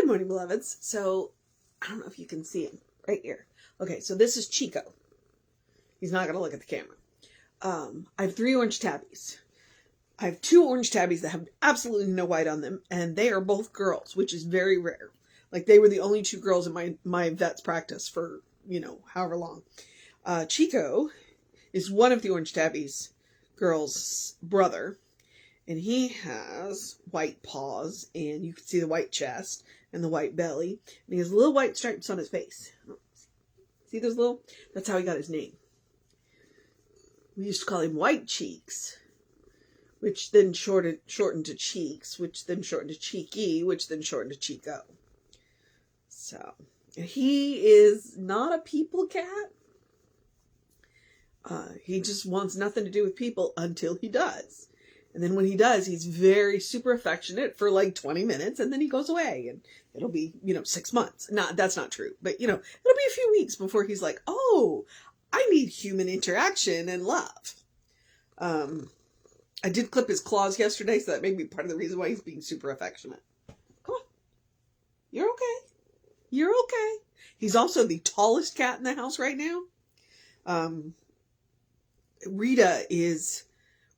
Good morning, beloveds. So, I don't know if you can see him right here. Okay, so this is Chico. He's not going to look at the camera. I have 3 orange tabbies. I have 2 orange tabbies that have absolutely no white on them, and they are both girls, which is very rare. Like, they were the only 2 girls in my vet's practice for, however long. Chico is one of the orange tabbies girls' brother, and he has white paws, and you can see the white chest and the white belly, and he has little white stripes on his face. See those little? That's how he got his name. We used to call him White Cheeks, which then shortened to Cheeks, which then shortened to Cheeky, which then shortened to Chico. So, he is not a people cat. He just wants nothing to do with people until he does. And then when he does, he's very super affectionate for like 20 minutes, and then he goes away, and it'll be, 6 months. That's not true, but it'll be a few weeks before he's like, oh, I need human interaction and love. I did clip his claws yesterday, so that may be part of the reason why he's being super affectionate. Come on. You're okay. You're okay. He's also the tallest cat in the house right now.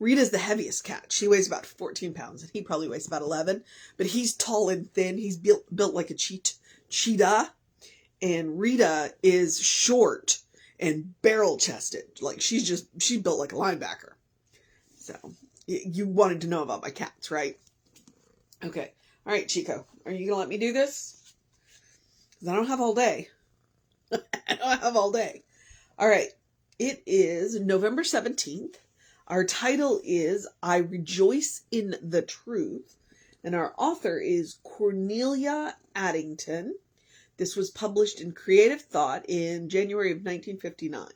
Rita's the heaviest cat. She weighs about 14 pounds, and he probably weighs about 11. But he's tall and thin. He's built like a cheetah. And Rita is short and barrel-chested. Like, she's built like a linebacker. So, you wanted to know about my cats, right? Okay. All right, Chico. Are you going to let me do this? Because I don't have all day. I don't have all day. All right. It is November 17th. Our title is I Rejoice in the Truth, and our author is Cornelia Addington. This was published in Creative Thought in January of 1959.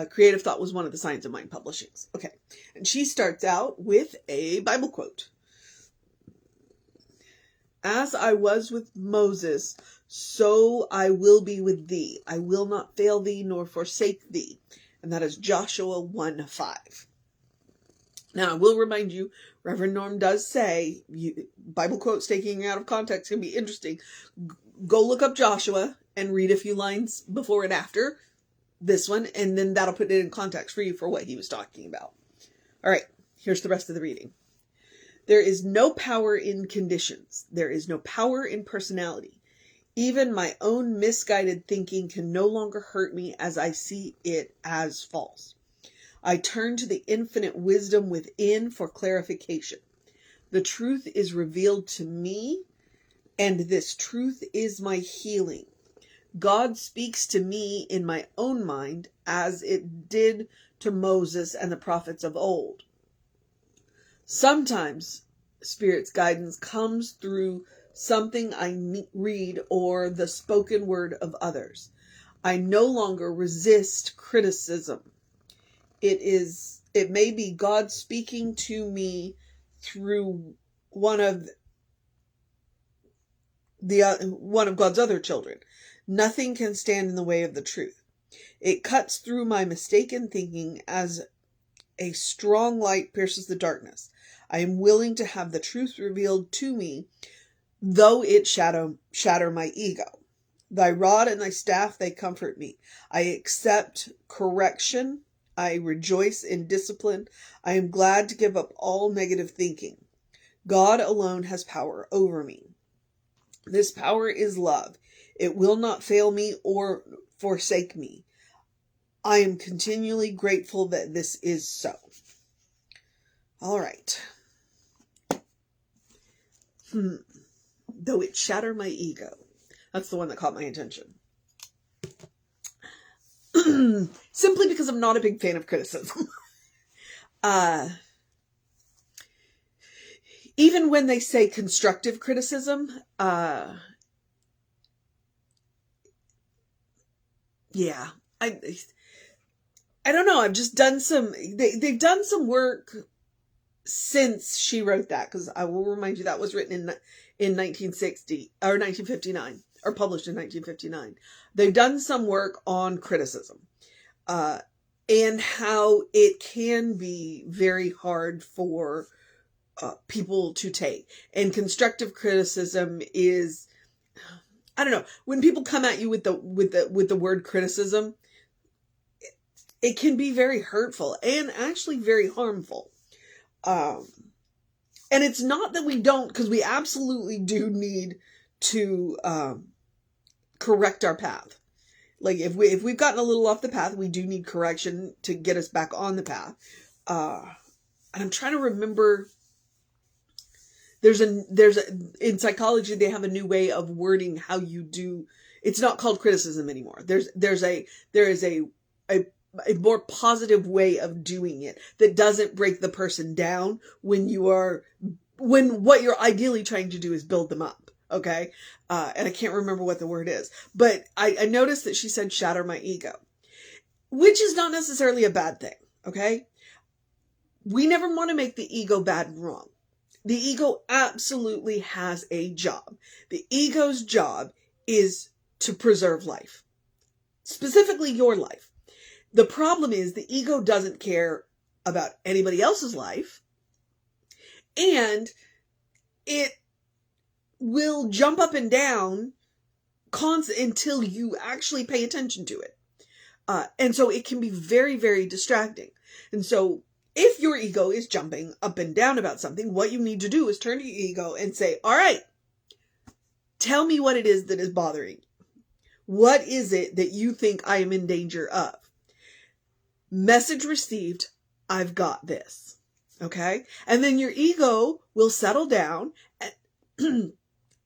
Creative Thought was one of the Science of Mind publishings. Okay, and she starts out with a Bible quote. As I was with Moses, so I will be with thee. I will not fail thee nor forsake thee. And that is Joshua 1:5. Now, I will remind you, Reverend Norm does say, Bible quotes taking out of context can be interesting. Go look up Joshua and read a few lines before and after this one, and then that'll put it in context for you for what he was talking about. All right, here's the rest of the reading. There is no power in conditions. There is no power in personality. Even my own misguided thinking can no longer hurt me as I see it as false. I turn to the infinite wisdom within for clarification. The truth is revealed to me, and this truth is my healing. God speaks to me in my own mind as it did to Moses and the prophets of old. Sometimes Spirit's guidance comes through something I read or the spoken word of others. I no longer resist criticism. It may be God speaking to me through one of God's other children. Nothing can stand in the way of the truth. It cuts through my mistaken thinking as a strong light pierces the darkness. I am willing to have the truth revealed to me, though it shatter my ego. Thy rod and thy staff, they comfort me. I accept correction. I rejoice in discipline. I am glad to give up all negative thinking. God alone has power over me. This power is love. It will not fail me or forsake me. I am continually grateful that this is so. All right. Though it shatter my ego. That's the one that caught my attention. Simply because I'm not a big fan of criticism. Even when they say constructive criticism, yeah, I don't know. I've just done they've done some work since she wrote that, because I will remind you that was written in 1960 or 1959, or published in 1959. They've done some work on criticism, and how it can be very hard for people to take. And constructive criticism is I don't know, when people come at you with the word criticism, it can be very hurtful and actually very harmful. And it's not that we don't, because we absolutely do need to correct our path. Like if we've gotten a little off the path, we do need correction to get us back on the path. And I'm trying to remember. In psychology, they have a new way of wording how you do. It's not called criticism anymore. There is a more positive way of doing it that doesn't break the person down when what you're ideally trying to do is build them up. Okay. And I can't remember what the word is, but I noticed that she said shatter my ego, which is not necessarily a bad thing. Okay. We never want to make the ego bad and wrong. The ego absolutely has a job. The ego's job is to preserve life, specifically your life. The problem is the ego doesn't care about anybody else's life, and it will jump up and down until you actually pay attention to it. And so it can be very, very distracting. And so if your ego is jumping up and down about something, what you need to do is turn to your ego and say, all right, tell me what it is that is bothering you. What is it that you think I am in danger of? Message received, I've got this. Okay? And then your ego will settle down and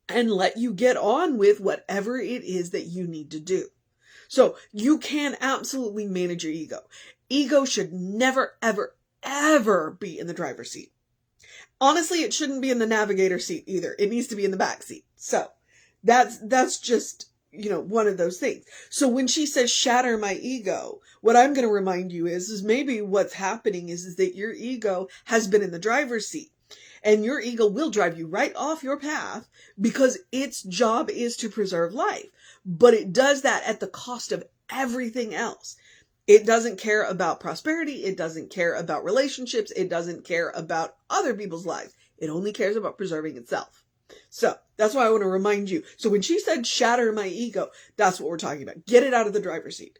let you get on with whatever it is that you need to do. So you can absolutely manage your ego. Ego should never, ever, ever be in the driver's seat. Honestly, it shouldn't be in the navigator seat either. It needs to be in the back seat. So that's just, one of those things. So when she says shatter my ego, what I'm going to remind you is maybe what's happening is that your ego has been in the driver's seat, and your ego will drive you right off your path because its job is to preserve life. But it does that at the cost of everything else. It doesn't care about prosperity. It doesn't care about relationships. It doesn't care about other people's lives. It only cares about preserving itself. So that's why I want to remind you. So when she said shatter my ego, that's what we're talking about. Get it out of the driver's seat.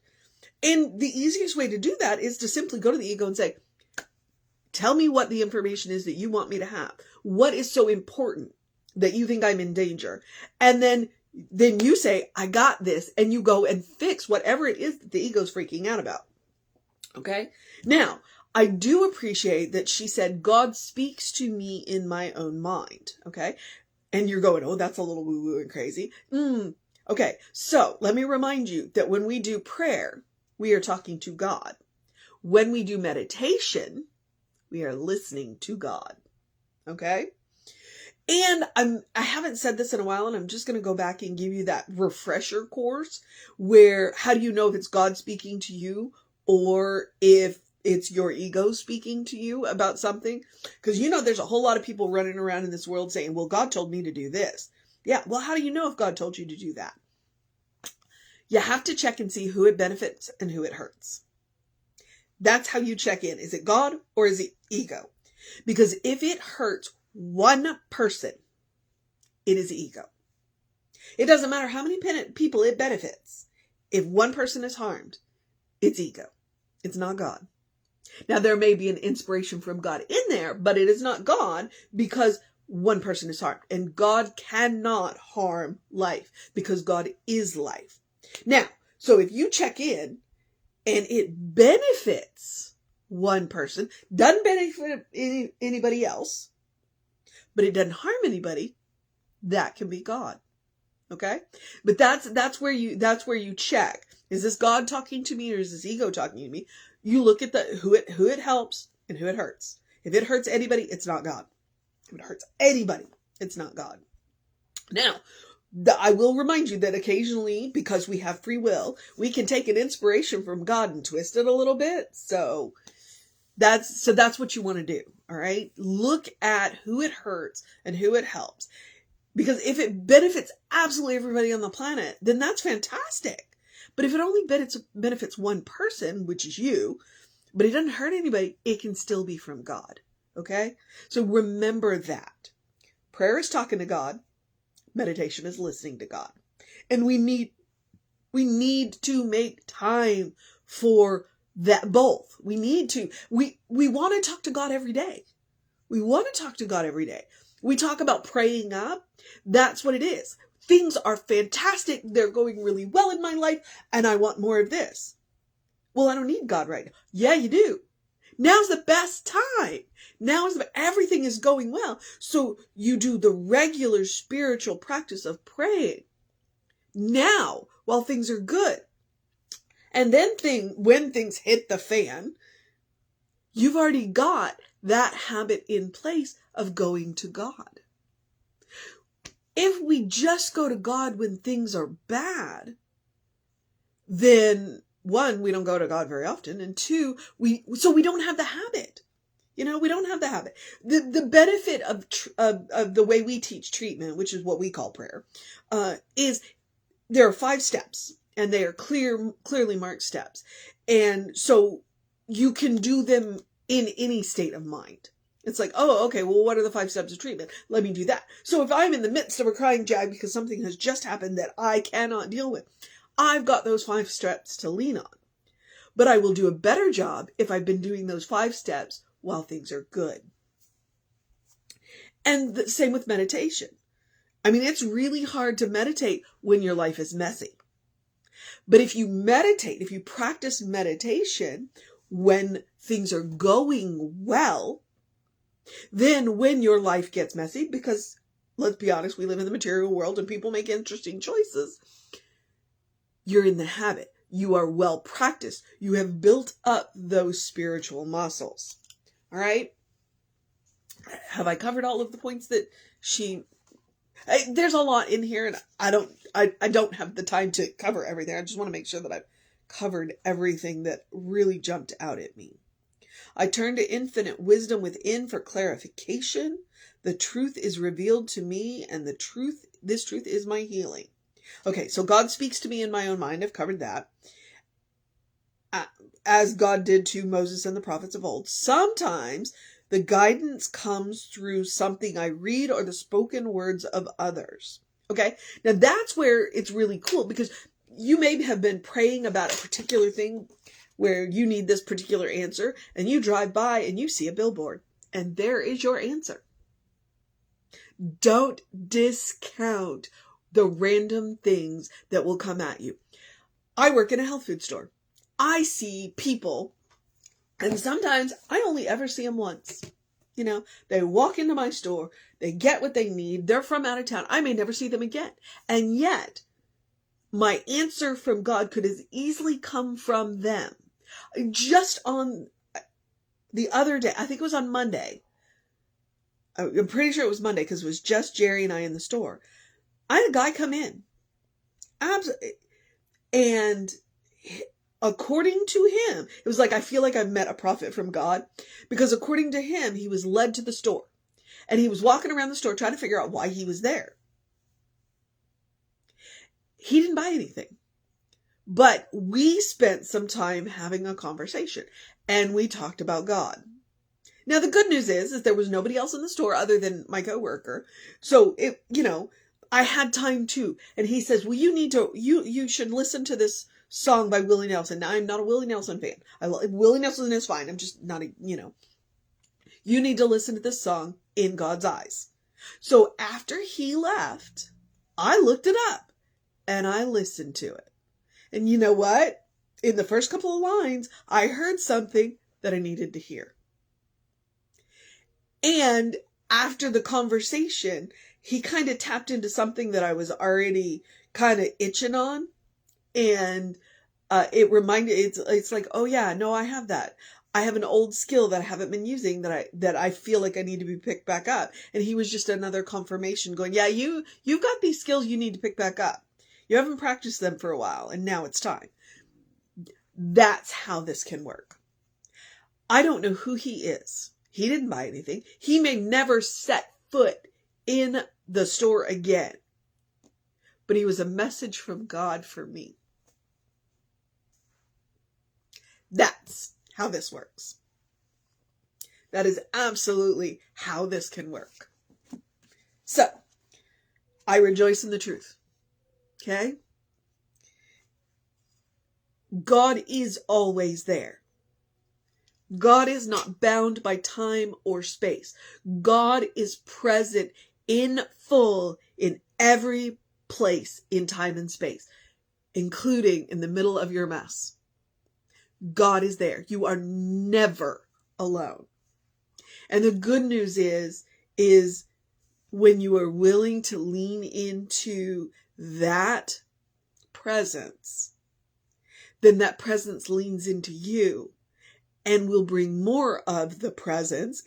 And the easiest way to do that is to simply go to the ego and say, tell me what the information is that you want me to have. What is so important that you think I'm in danger? And then you say, I got this, and you go and fix whatever it is that the ego's freaking out about. Okay? Now, I do appreciate that she said, God speaks to me in my own mind. Okay? And you're going, oh, that's a little woo-woo and crazy. Okay, so let me remind you that when we do prayer, we are talking to God. When we do meditation, we are listening to God. Okay? And I haven't said this in a while, and I'm just going to go back and give you that refresher course where how do you know if it's God speaking to you or if it's your ego speaking to you about something? Because there's a whole lot of people running around in this world saying, well, God told me to do this. Yeah, well, how do you know if God told you to do that? You have to check and see who it benefits and who it hurts. That's how you check in. Is it God or is it ego? Because if it hurts one person, it is ego. It doesn't matter how many people it benefits. If one person is harmed, it's ego. It's not God. Now, there may be an inspiration from God in there, but it is not God because one person is harmed. And God cannot harm life because God is life. Now, so if you check in and it benefits one person, doesn't benefit anybody else, but it doesn't harm anybody, that can be God. Okay? But that's where you check. Is this God talking to me or is this ego talking to me? You look at who it helps and who it hurts. If it hurts anybody, it's not God. If it hurts anybody, it's not God. Now, I will remind you that occasionally, because we have free will, we can take an inspiration from God and twist it a little bit. So that's what you want to do. All right. Look at who it hurts and who it helps. Because if it benefits absolutely everybody on the planet, then that's fantastic. But if it only benefits one person, which is you, but it doesn't hurt anybody, it can still be from God. Okay. So remember that prayer is talking to God. Meditation is listening to God. And we need to make time for that both. We need to. We want to talk to God every day. We want to talk to God every day. We talk about praying up. That's what it is. Things are fantastic. They're going really well in my life, and I want more of this. Well, I don't need God right now. Yeah, you do. Now's the best time. Everything is going well. So you do the regular spiritual practice of praying now while things are good. And then when things hit the fan, you've already got that habit in place of going to God. If we just go to God when things are bad, then one, we don't go to God very often, and two, we don't have the habit. We don't have the habit. The benefit of the way we teach treatment, which is what we call prayer, is there are 5 steps, and they are clearly marked steps. And so you can do them in any state of mind. It's like, oh, okay, well, what are the 5 steps of treatment? Let me do that. So if I'm in the midst of a crying jag because something has just happened that I cannot deal with, I've got those 5 steps to lean on. But I will do a better job if I've been doing those 5 steps while things are good. And the same with meditation. I mean, it's really hard to meditate when your life is messy. But if you meditate, if you practice meditation when things are going well, then when your life gets messy, because let's be honest, we live in the material world and people make interesting choices, you're in the habit. You are well practiced. You have built up those spiritual muscles. All right? Have I covered all of the points that there's a lot in here, and I don't have the time to cover everything. I just want to make sure that I've covered everything that really jumped out at me. I turn to infinite wisdom within for clarification. The truth is revealed to me, and this truth is my healing. Okay, so God speaks to me in my own mind. I've covered that. As God did to Moses and the prophets of old. Sometimes the guidance comes through something I read or the spoken words of others. Okay, now that's where it's really cool, because you may have been praying about a particular thing where you need this particular answer, and you drive by and you see a billboard, and there is your answer. Don't discount the random things that will come at you. I work in a health food store. I see people, and sometimes I only ever see them once. They walk into my store, they get what they need, they're from out of town. I may never see them again. And yet, my answer from God could as easily come from them. Just on the other day, I think it was on Monday. I'm pretty sure it was Monday because it was just Jerry and I in the store. I had a guy come in. And according to him, it was like, I feel like I've met a prophet from God, because according to him, he was led to the store and he was walking around the store trying to figure out why he was there. He didn't buy anything, but we spent some time having a conversation and we talked about God. Now, the good news is there was nobody else in the store other than my coworker. So I had time too. And he says, well, you should listen to this song by Willie Nelson. Now, I'm not a Willie Nelson fan. Willie Nelson is fine. I'm just not you need to listen to this song, In God's Eyes. So after he left, I looked it up and I listened to it. And you know what? In the first couple of lines, I heard something that I needed to hear. And after the conversation, he kind of tapped into something that I was already kind of itching on. And it reminded, it's like, oh yeah, no, I have that. I have an old skill that I haven't been using that I feel like I need to be picked back up. And he was just another confirmation going, yeah, you've got these skills you need to pick back up. You haven't practiced them for a while, and now it's time. That's how this can work. I don't know who he is. He didn't buy anything. He may never set foot in the store again. But he was a message from God for me. That's how this works. That is absolutely how this can work. So, I rejoice in the truth. Okay? God is always there. God is not bound by time or space. God is present in full in every place in time and space, including in the middle of your mess. God is there. You are never alone. And the good news is when you are willing to lean into that presence, then that presence leans into you and will bring more of the presence,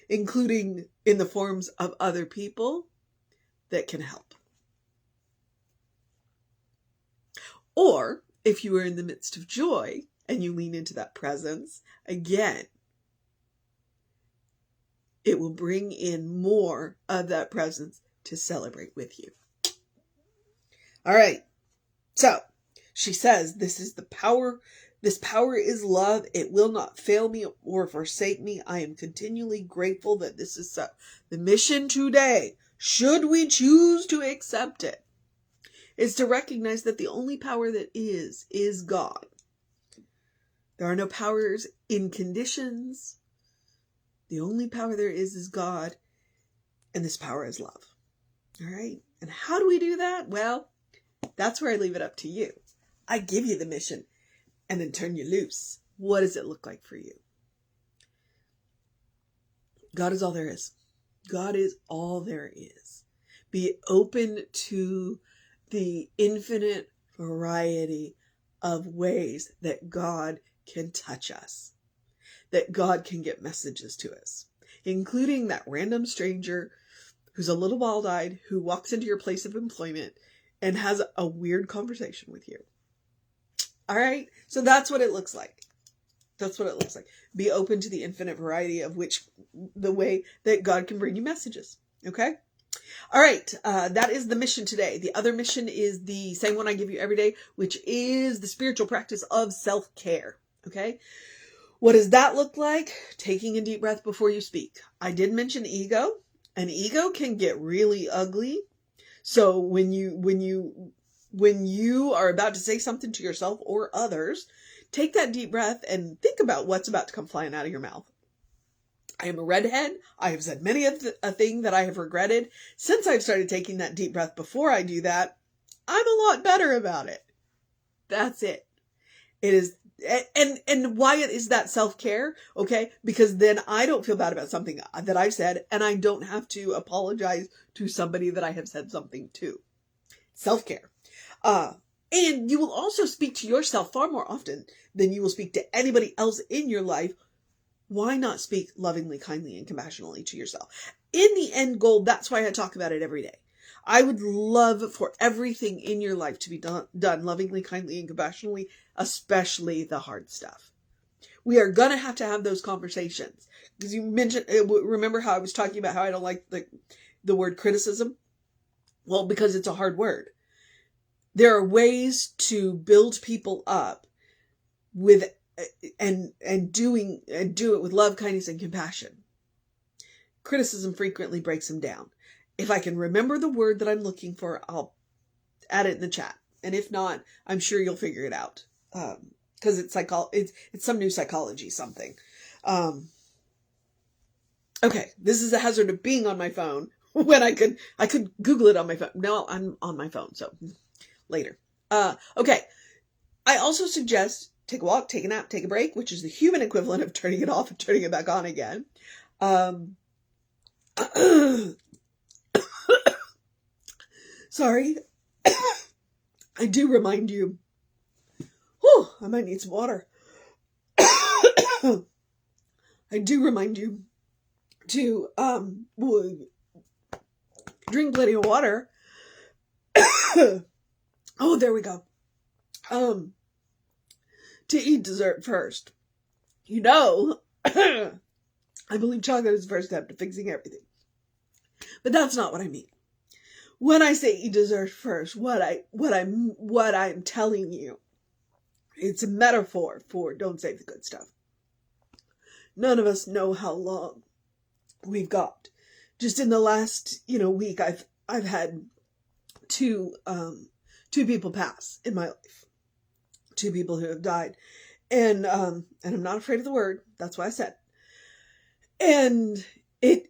including in the forms of other people that can help. Or if you are in the midst of joy and you lean into that presence, again, it will bring in more of that presence to celebrate with you. All right. So she says, this power is love. It will not fail me or forsake me. I am continually grateful that this is so. The mission today, should we choose to accept it, is to recognize that the only power that is God. There are no powers in conditions. The only power there is God, and this power is love. All right? And how do we do that? Well, that's where I leave it up to you. I give you the mission and then turn you loose. What does it look like for you? God is all there is. God is all there is. Be open to the infinite variety of ways that God can touch us, that God can get messages to us, including that random stranger who's a little bald-eyed, who walks into your place of employment and has a weird conversation with you. All right? So that's what it looks like. That's what it looks like. Be open to the infinite variety of the way that God can bring you messages. Okay? All right. That is the mission today. The other mission is the same one I give you every day, which is the spiritual practice of self-care. Okay? What does that look like? Taking a deep breath before you speak. I did mention ego, and ego can get really ugly. So when you are about to say something to yourself or others, take that deep breath and think about what's about to come flying out of your mouth. I am a redhead. I have said many a thing that I have regretted. Since I've started taking that deep breath before I do that, I'm a lot better about it. That's it. It is. And why is that self-care? Okay. Because then I don't feel bad about something that I've said, and I don't have to apologize to somebody that I have said something to. Self-care. And you will also speak to yourself far more often than you will speak to anybody else in your life. Why not speak lovingly, kindly, and compassionately to yourself? In the end goal, that's why I talk about it every day. I would love for everything in your life to be done lovingly, kindly, and compassionately, especially the hard stuff. We are going to have those conversations. Because you mentioned, remember how I was talking about how I don't like the word criticism? Well, because it's a hard word. There are ways to build people up with and do it with love, kindness, and compassion. Criticism frequently breaks them down. If I can remember the word that I'm looking for, I'll add it in the chat. And if not, I'm sure you'll figure it out. Because it's some new psychology something. Okay, this is a hazard of being on my phone when I could Google it on my phone. No, I'm on my phone, so later. Okay. I also suggest take a walk, take a nap, take a break, which is the human equivalent of turning it off and turning it back on again. Sorry. I do remind you. I might need some water. I do remind you to drink plenty of water. Oh, there we go. To eat dessert first. I believe chocolate is the first step to fixing everything. But that's not what I mean. When I say eat dessert first, what I'm telling you, it's a metaphor for don't save the good stuff. None of us know how long we've got. Just in the last, week, I've had two people pass in my life. Two people who have died. And I'm not afraid of the word. That's why I said. And it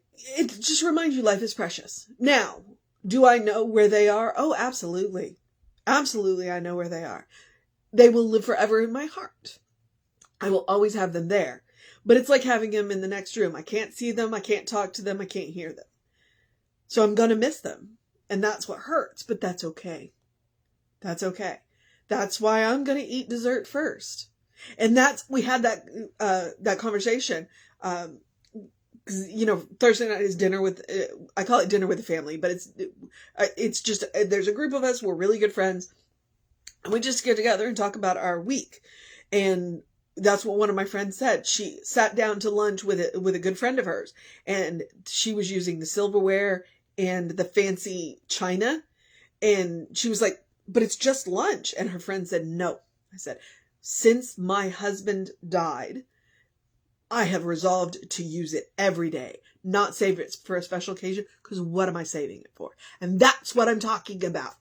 just reminds you life is precious. Now, do I know where they are? Oh, absolutely. Absolutely, I know where they are. They will live forever in my heart. I will always have them there. But it's like having them in the next room. I can't see them. I can't talk to them. I can't hear them. So I'm going to miss them. And that's what hurts. But that's okay. That's okay. That's why I'm going to eat dessert first. And we had that conversation. Thursday night is dinner with, I call it dinner with the family, but it's just, there's a group of us, we're really good friends, and we just get together and talk about our week. And that's what one of my friends said. She sat down to lunch with a good friend of hers, and she was using the silverware and the fancy china. And she was like, but it's just lunch. And her friend said, no. I said, since my husband died, I have resolved to use it every day, not save it for a special occasion, because what am I saving it for? And that's what I'm talking about.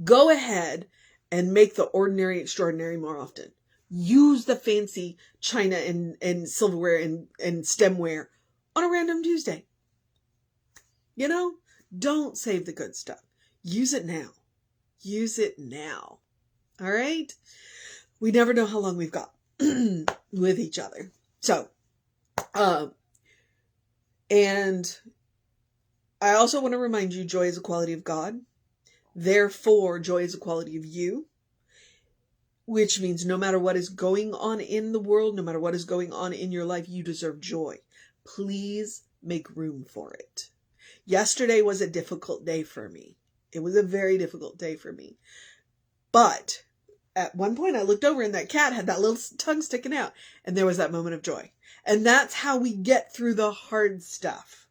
Go ahead and make the ordinary extraordinary more often. Use the fancy china and silverware and stemware on a random Tuesday. Don't save the good stuff. Use it now. Use it now. All right? We never know how long we've got with each other. So, and I also want to remind you, joy is a quality of God. Therefore, joy is a quality of you, which means no matter what is going on in the world, no matter what is going on in your life, you deserve joy. Please make room for it. Yesterday was a difficult day for me. It was a very difficult day for me. But at one point I looked over and that cat had that little tongue sticking out, and there was that moment of joy. And that's how we get through the hard stuff.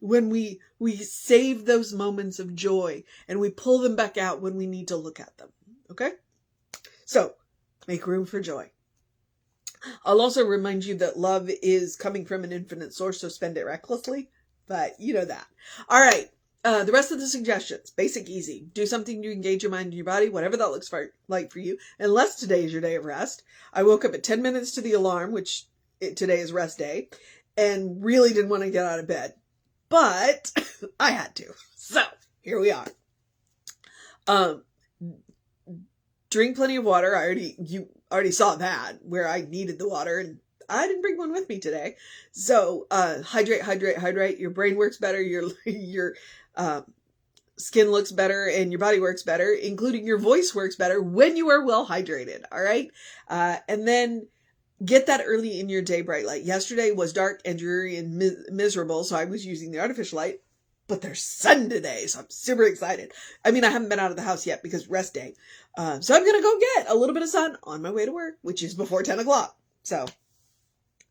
When we save those moments of joy and we pull them back out when we need to look at them. Okay? So, make room for joy. I'll also remind you that love is coming from an infinite source, so spend it recklessly. But you know that. All right. The rest of the suggestions, basic, easy. Do something to engage your mind and your body, whatever that looks like for you, unless today is your day of rest. I woke up at 10 minutes to the alarm, which today is rest day, and really didn't want to get out of bed. But I had to. So, here we are. Drink plenty of water. You already saw that, where I needed the water, and I didn't bring one with me today. So, hydrate. Your brain works better. Your skin looks better, and your body works better, including your voice works better when you are well hydrated. All right. And then get that early in your day bright light. Yesterday was dark and dreary and miserable, so I was using the artificial light, but there's sun today, so I'm super excited. I mean, I haven't been out of the house yet because rest day. So I'm going to go get a little bit of sun on my way to work, which is before 10 o'clock. So,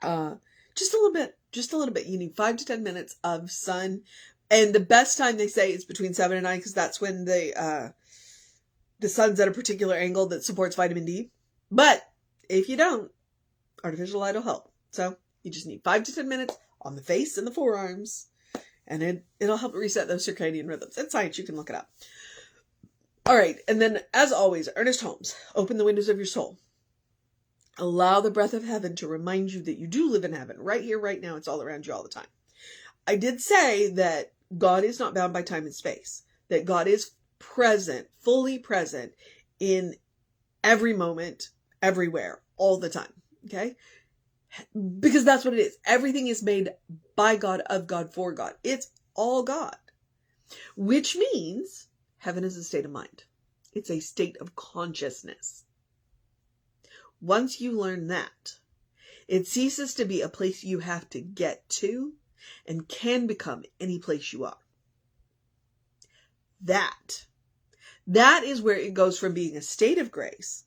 just a little bit. You need 5 to 10 minutes of sun. And the best time they say is between 7 and 9, because that's when the sun's at a particular angle that supports vitamin D. But if you don't, artificial light will help. So you just need 5 to 10 minutes on the face and the forearms, and it'll help reset those circadian rhythms. It's science. You can look it up. All right. And then, as always, Ernest Holmes, open the windows of your soul. Allow the breath of heaven to remind you that you do live in heaven. Right here, right now. It's all around you all the time. I did say that God is not bound by time and space. That God is present, fully present in every moment, everywhere, all the time. Okay? Because that's what it is. Everything is made by God, of God, for God. It's all God. Which means heaven is a state of mind. It's a state of consciousness. Once you learn that, it ceases to be a place you have to get to and can become any place you are. That is where it goes from being a state of grace,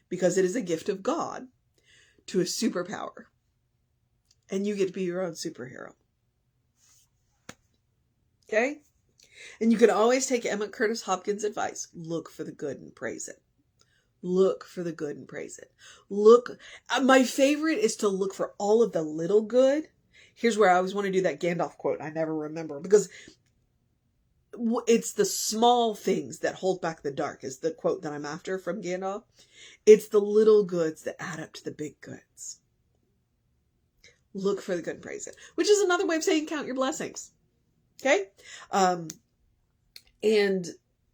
because it is a gift of God, to a superpower. And you get to be your own superhero. Okay? And you can always take Emma Curtis Hopkins' advice. Look for the good and praise it. Look for the good and praise it. My favorite is to look for all of the little good. Here's where I always want to do that Gandalf quote. I never remember, because it's the small things that hold back the dark is the quote that I'm after from Gandalf. It's the little goods that add up to the big goods. Look for the good and praise it, which is another way of saying count your blessings. Okay? And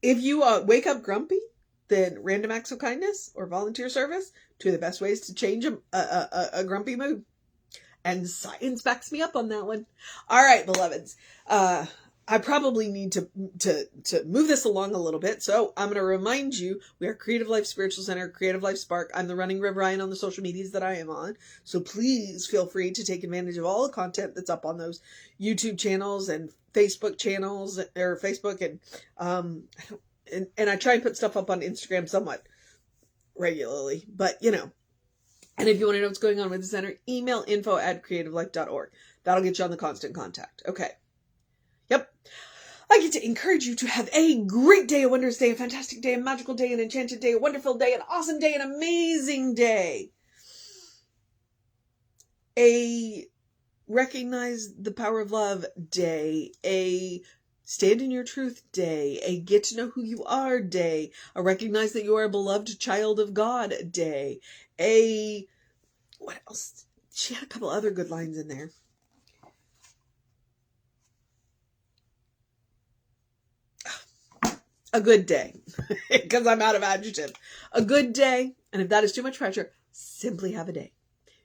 if you wake up grumpy, then random acts of kindness or volunteer service, two of the best ways to change a grumpy mood. And science backs me up on that one. All right, beloveds. I probably need to move this along a little bit. So I'm going to remind you, we are Creative Life Spiritual Center, Creative Life Spark. I'm the running Rev Ryan on the social medias that I am on. So please feel free to take advantage of all the content that's up on those YouTube channels and Facebook channels, or Facebook. And I try and put stuff up on Instagram somewhat regularly, but you know. And if you want to know what's going on with the center, email info@creativelife.org. That'll get you on the constant contact. Okay. Yep. I get to encourage you to have a great day, a wondrous day, a fantastic day, a magical day, an enchanted day, a wonderful day, an awesome day, an amazing day. A recognize the power of love day, a stand in your truth day, a get to know who you are day, a recognize that you are a beloved child of God day, a, what else? She had a couple other good lines in there. A good day, because I'm out of adjective. A good day, and if that is too much pressure, simply have a day.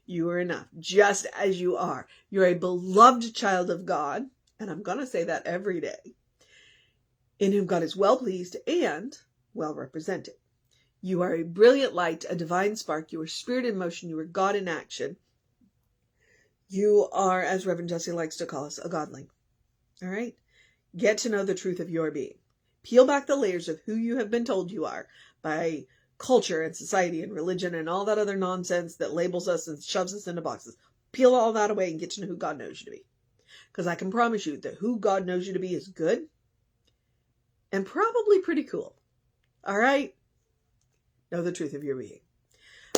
You are enough, just as you are. You're a beloved child of God, and I'm going to say that every day, in whom God is well pleased and well represented. You are a brilliant light, a divine spark. You are spirit in motion. You are God in action. You are, as Reverend Jesse likes to call us, a godling. All right? Get to know the truth of your being. Peel back the layers of who you have been told you are by culture and society and religion and all that other nonsense that labels us and shoves us into boxes. Peel all that away and get to know who God knows you to be. Because I can promise you that who God knows you to be is good and probably pretty cool. All right? Know the truth of your being.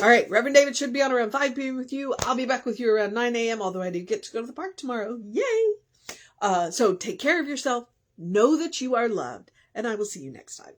All right, Reverend David should be on around 5 p.m. with you. I'll be back with you around 9 a.m., although I do get to go to the park tomorrow. Yay! So take care of yourself. Know that you are loved. And I will see you next time.